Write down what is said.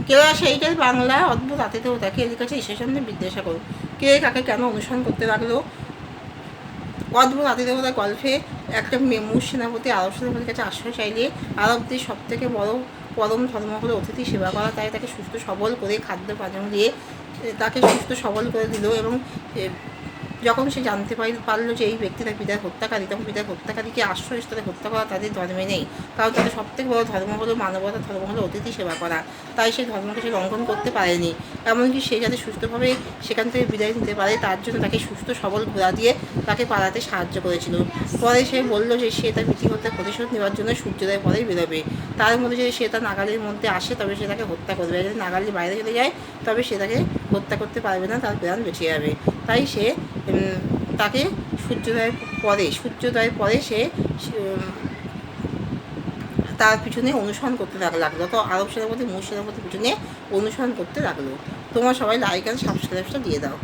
কেউ সেইটাই বাংলা অদ্ভুত আতিথেয়তাকে লিখেছে ঈশ্বরচন্দ্র বিদ্যাসাগর। কে কাকে কেন অনুসরণ করতে লাগলো? অদ্ভুত আতিথেয়তার গল্পে একটা মুস সেনাপতি আরব সেনাপতির কাছে আশ্রয় চাইলে আরবদের সব থেকে বড় পরম ধর্ম হলো অতিথি সেবা করা। তাই তাকে সুস্থ সবল করে খাদ্য পানীয় দিয়ে তাকে সুস্থ সবল করে দিল। এবং যখন সে জানতে পারলো যে এই ব্যক্তি তার পিতার হত্যাকারী, তখন পিতার হত্যাকারীকে আশ্রয়স্থলে হত্যা করা তাদের ধর্মে নেই, কারণ তাদের সবথেকে বড় ধর্ম হলো মানবতার ধর্ম হলো অতিথি সেবা করা। তাই সেই ধর্মকে সে লঙ্ঘন করতে পারেনি। এমনকি সে যাতে সুস্থভাবে সেখান থেকে বিদায় নিতে পারে তার জন্য তাকে সুস্থ সবল ঘোড়া দিয়ে তাকে পালাতে সাহায্য করেছিল। পরে সে বলল যে সে তার পিতৃহত্যার প্রতিশোধ নেওয়ার জন্য সূর্যোদয়ের পরেই বেরোবে। তার মধ্যে যদি সে তার নাগালের মধ্যে আসে তবে সে তাকে হত্যা করবে, আর যদি নাগালের বাইরে চলে যায় তবে সে তাকে হত্যা করতে পারবে না, তার প্রাণ বেঁচে যাবে। তাই সে তাকে সূর্যোদয়ের পরে সে তার পিছনে অনুসরণ করতে লাগলো। তো আরব সেনাপতি মুস সেনাপতির পিছনে অনুসরণ করতে লাগলো। তোমরা সবাই লাইক অ্যান্ড সাবস্ক্রাইবটা দিয়ে দাও।